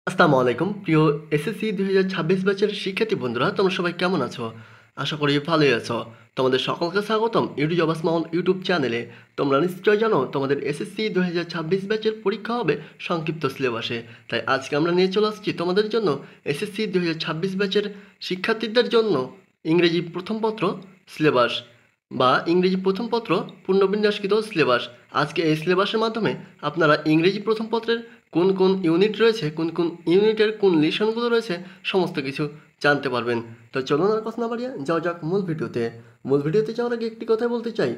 আসসালামু আলাইকুম প্রিয় এসএসসি 2026 ব্যাচের শিক্ষার্থী বন্ধুরা, তোমরা সবাই কেমন আছো? আশা করি ভালোই আছো। তোমাদের সকলকে স্বাগতম জব স্মল ইউটিউব চ্যানেলে। তোমরা নিশ্চয়ই জানো তোমাদের এসএসসি 2026 ব্যাচের পরীক্ষা হবে সংক্ষিপ্ত সিলেবাসে। তাই আজকে আমরা নিয়ে চলে আসছি তোমাদের জন্য এসএসসি 2026 ব্যাচের শিক্ষার্থীদের জন্য ইংরেজি প্রথম পত্র সিলেবাস বা ইংরেজি প্রথম পত্র পুনর্বিন্যাসকৃত সিলেবাস। আজকে এই সিলেবাসের মাধ্যমে আপনারা ইংরেজি প্রথম পত্রের কোন কোন ইউনিট রয়েছে, কোন কোন ইউনিটের কোন লিসনগুলো রয়েছে, সমস্ত কিছু জানতে পারবেন। তো চলুন আর কথা না বাড়িয়ে যাওয়া যাক মূল ভিডিওতে। মূল ভিডিওতে যাওয়ার আগে একটি কথা বলতে চাই,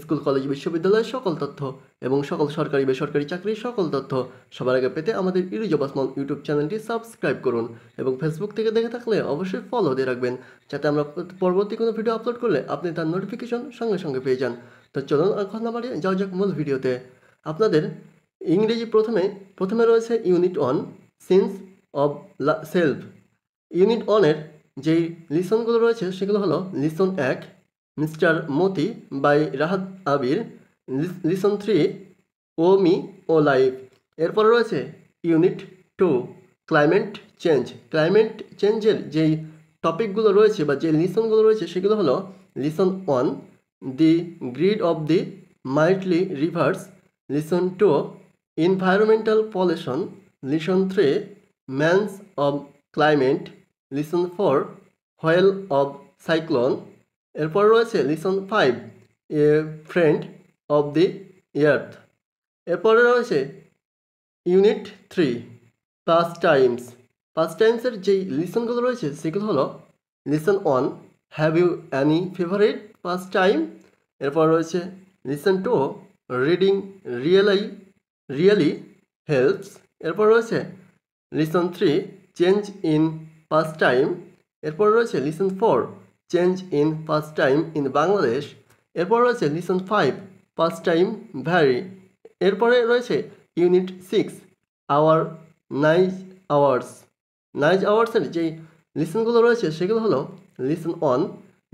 স্কুল কলেজ বিশ্ববিদ্যালয়ের সকল তথ্য এবং সকল সরকারি বেসরকারি চাকরির সকল তথ্য জব পেতে আমাদের জব স্মল ইউটিউব চ্যানেলটি সাবস্ক্রাইব করুন এবং ফেসবুক থেকে দেখে থাকলে অবশ্যই ফলো দিয়ে রাখবেন, যাতে আমরা পরবর্তী কোনো ভিডিও আপলোড করলে আপনি তার নোটিফিকেশন সঙ্গে সঙ্গে পেয়ে যান। তো চলুন আর কথা না বাড়িয়ে যাওয়া যাক মূল ভিডিওতে। আপনাদের ইংরেজি প্রথমে রয়েছে unit 1 sense of self. Unit 1-এর যেই লিসনগুলো রয়েছে সেগুলো হলো lesson 1 mister Moti by Rahat Abir, lesson 3 oh me oh life. এরপর রয়েছে ইউনিট 2 ক্লাইমেট চেঞ্জের যেই টপিকগুলো রয়েছে বা যে লিসনগুলো রয়েছে সেগুলো হলো lesson 1 the grid of the mighty rivers, lesson 2 environmental pollution, lesson 3 means of climate, lesson 4 whale of cyclone। এরপর রয়েছে lesson 5 a friend of the earth। এরপরে রয়েছে ইউনিট 3 পাস্ট টাইমসের যেই লিসনগুলো রয়েছে সেগুলো হলো lesson 1 have you any favourite pastime. এরপর রয়েছে লিসন 2 রিডিং রিয়েলি হেল্পস। এরপর রয়েছে lesson 3 change in pastime. এরপর রয়েছে lesson 4 change in pastime in Bangladesh. এরপর রয়েছে লিসন 5 পাস্ট টাইম ভ্যারি। এরপরে রয়েছে ইউনিট 6 আওয়ার নাইজ আওয়ার্সের যেই লিসনগুলো রয়েছে সেগুলো হলো lesson 1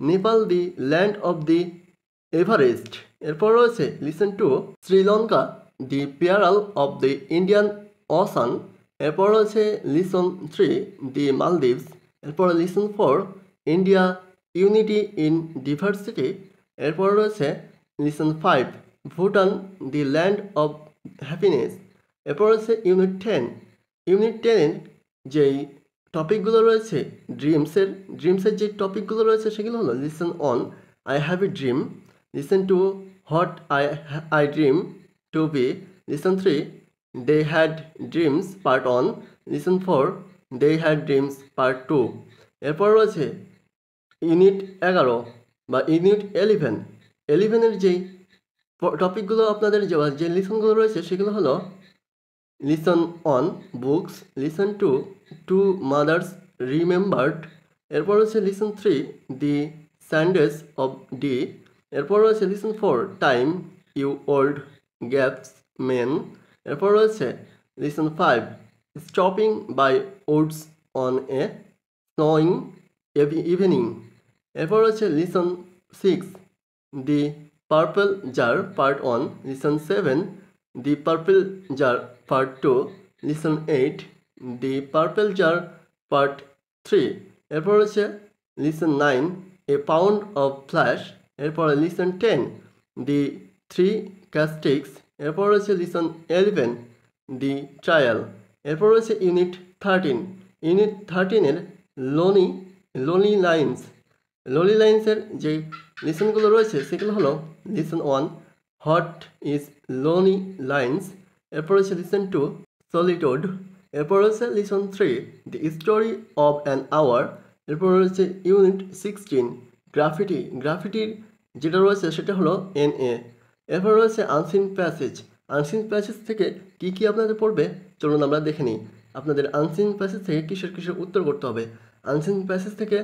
Nepal the land of the Everest. এরপর রয়েছে lesson 2 Sri Lanka the pearl of the Indian Ocean. এরপর রয়েছে লিসন 3 দি মালদ্বীপস। এরপর lesson 4 India unity in diversity. এরপর রয়েছে lesson 5 Bhutan the land of happiness. এরপর রয়েছে ইউনিট 10 যেই টপিকগুলো রয়েছে ড্রিমসের যে টপিকগুলো রয়েছে সেগুলো হলো lesson 1 I have a dream, lesson 2 what I dream to be, lesson 3 they had dreams part 1, lesson 4 they had dreams part 2। এরপর রয়েছে ইউনিট 11 বা ইউনিট 11-এর যেই টপিকগুলো আপনাদের যে লিসনগুলো রয়েছে সেগুলো হলো lesson 1 books, lesson 2 two mothers remembered. এরপর রয়েছে lesson 3 the sands of Dee. এরপর রয়েছে lesson 4 time you old gypsy man. এরপর রয়েছে lesson 5 stopping by woods on a snowing evening. এরপর রয়েছে lesson 6 the purple jar part 1, lesson 7 the purple jar part 2, lesson 8 the purple jar part 3। এরপর রয়েছে lesson 9 a pound of flash. এরপর listen 10 দি 3 ক্যাস্টিক্স। এরপর রয়েছে listen 11 দি trial. এরপর রয়েছে unit 13-এর lonely লাইন্সের যে লিসনগুলো রয়েছে সেগুলো হলো lesson 1 what is loneliness. এরপর রয়েছে লিসন 2 সলিটিউড। এরপর রয়েছে lesson 3 the story of an hour. এরপর রয়েছে ইউনিট 16 গ্রাফিটির যেটা রয়েছে সেটা হলো NA। এরপর রয়েছে আনসিন প্যাসেজ থেকে কি আপনাদের পড়বে চলুন আমরা দেখে নিই। আপনাদের আনসিন প্যাসেজ থেকে কিসের উত্তর করতে হবে। আনসিন প্যাসেজ থেকে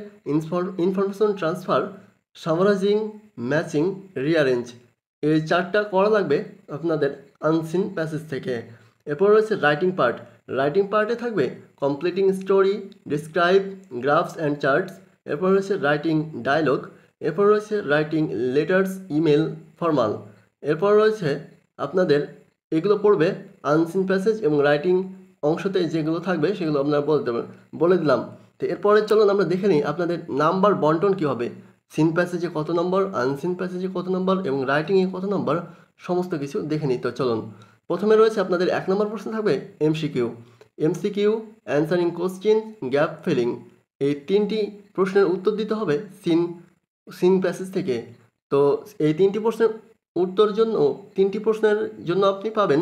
information transfer, summarising, matching, rearrange, এই 4টা করা লাগবে আপনাদের আনসিন প্যাসেজ থেকে। এরপর রয়েছে রাইটিং পার্টে থাকবে completing story, describe, grasp and charts. এরপর রয়েছে রাইটিং ডায়লগ। এরপর রয়েছে রাইটিং লেটার্স, ইমেল, ফর্মাল। এরপর রয়েছে আপনাদের এগুলো পড়বে আনসিন প্যাসেজ এবং রাইটিং অংশতে যেগুলো থাকবে সেগুলো আপনারা বলে দিলাম। তো এরপরে চলুন আমরা দেখে নিই আপনাদের নাম্বার বন্টন কী হবে, সিন প্যাসেজে কত নম্বর, আনসিন প্যাসেজে কত নম্বর এবং রাইটিংয়ে কত নম্বর, সমস্ত কিছু দেখে নিই। তো চলুন, প্রথমে রয়েছে আপনাদের 1 নম্বর প্রশ্ন থাকবে MCQ. MCQ, answering question, gap filling, এই 3টি প্রশ্নের উত্তর দিতে হবে সিন প্যাসেজ থেকে। তো এই 3টি প্রশ্নের উত্তর জন্য 3টি প্রশ্নের জন্য আপনি পাবেন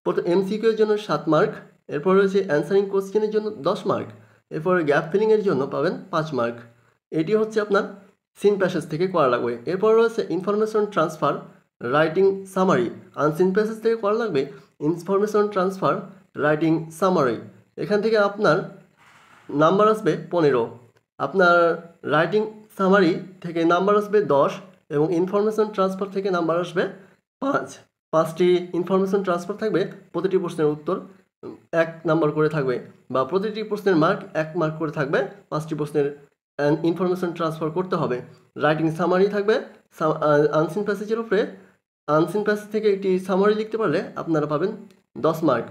প্রথম এমসিকিউ এর জন্য 7 মার্ক, এরপর রয়েছে অ্যান্সারিং কোশ্চেনের জন্য 10 মার্ক, এরপরে গ্যাপ ফিলিংয়ের জন্য পাবেন 5 মার্ক। এটি হচ্ছে আপনার সিন প্যাসেজ থেকে করা লাগবে। এরপর রয়েছে information transfer, writing summary. Unseen passage থেকে করা লাগবে ইনফরমেশন ট্রান্সফার, রাইটিং সামারি। এখান থেকে আপনার নাম্বার আসবে 15, আপনার রাইটিং সামারি থেকে নাম্বার আসবে 10 এবং ইনফরমেশন ট্রান্সফার থেকে নাম্বার আসবে 5টি ইনফরমেশন ট্রান্সফার থাকবে, প্রতিটি প্রশ্নের উত্তর 1 নাম্বার করে থাকবে, বা প্রতিটি প্রশ্নের মার্ক 1 মার্ক করে থাকবে। 5টি প্রশ্নের ইনফরমেশন ট্রান্সফার করতে হবে। রাইটিং সামারি থাকবে আনসিন প্যাসেজের উপরে, আনসিন প্যাসেজ থেকে একটি সামারি লিখতে পারলে আপনারা পাবেন 10 মার্ক।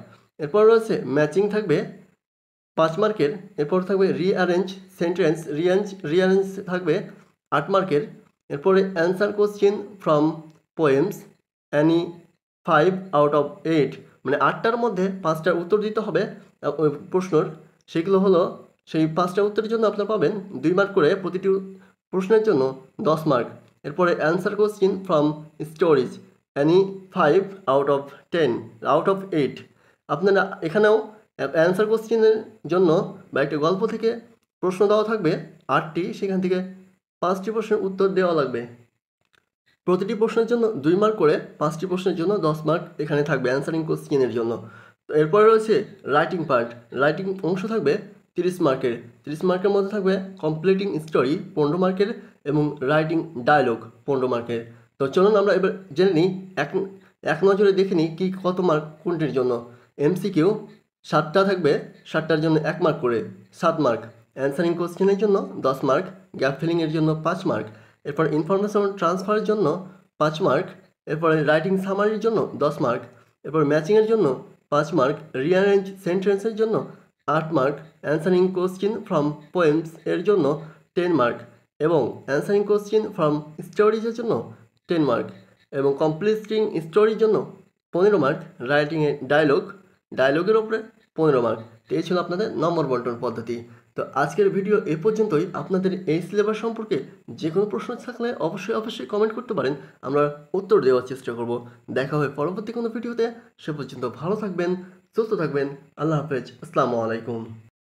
এরপর রয়েছে ম্যাচিং থাকবে 5 মার্কের, এরপর থাকবে রিঅ্যারেঞ্জ সেন্টেন্স, রিঅ্যারেঞ্জ থাকবে 8 মার্কের। এরপরে answer question from poems any 5 out of 8, মানে 8টার মধ্যে 5টার উত্তর দিতে হবে প্রশ্নর, সেগুলো হলো সেই 5টা উত্তরের জন্য আপনারা পাবেন 2 মার্ক করে, প্রতিটি প্রশ্নের জন্য 10 মার্ক। এরপরে answer question from stories any 5 out of 8, আপনারা এখানেও অ্যান্সার কোশ্চেনের জন্য বা একটা গল্প থেকে প্রশ্ন দেওয়া থাকবে 8টি, সেখান থেকে 5টি প্রশ্নের উত্তর দেওয়া লাগবে। প্রতিটি প্রশ্নের জন্য 2 মার্ক করে, 5টি প্রশ্নের জন্য 10 মার্ক এখানে থাকবে অ্যান্সারিং কোশ্চেনের জন্য। তো এরপরে রয়েছে রাইটিং পার্ট, রাইটিং অংশ থাকবে 30 মার্কের। 30 মার্কের মধ্যে থাকবে কমপ্লিটিং স্টোরি 15 মার্কের এবং রাইটিং ডায়লগ 15 মার্কের। তো চলুন আমরা এবার জেনে নিই, এক নজরে দেখে নিই কি কত মার্ক কোনটির জন্য। এমসিকিউ 7টা থাকবে, 7টার জন্য 1 মার্ক করে, 7 মার্ক। অ্যান্সারিং কোশ্চেনের জন্য 10 মার্ক, গ্যাপ ফিলিংয়ের জন্য 5 মার্ক, এরপর ইনফরমেশন ট্রান্সফারের জন্য 5 মার্ক, এরপরে রাইটিং সামারির জন্য 10 মার্ক, এরপর ম্যাচিংয়ের জন্য 5 মার্ক, রিঅ্যারেঞ্জ সেন্টেন্সের জন্য 8 mark, answering question from poems এর জন্য 10 মার্ক এবং অ্যান্সারিং কোশ্চেন ফ্রম স্টোরিজের জন্য 10 মার্ক এবং কমপ্লিটিং স্টোরির জন্য 15 মার্ক, রাইটিংয়ে ডায়লগের উপরে 15 মার্ক। তো এই ছিল আপনাদের নম্বর বন্টন পদ্ধতি। তো আজকের ভিডিও এ পর্যন্তই। আপনাদের এই সিলেবাস সম্পর্কে যে কোনো প্রশ্ন থাকলে অবশ্যই কমেন্ট করতে পারেন, আমরা উত্তর দেওয়ার চেষ্টা করব। দেখা হবে পরবর্তী কোনো ভিডিওতে, সে পর্যন্ত ভালো থাকবেন, সুস্থ থাকবেন। আল্লাহ হাফেজ, আসসালামু আলাইকুম।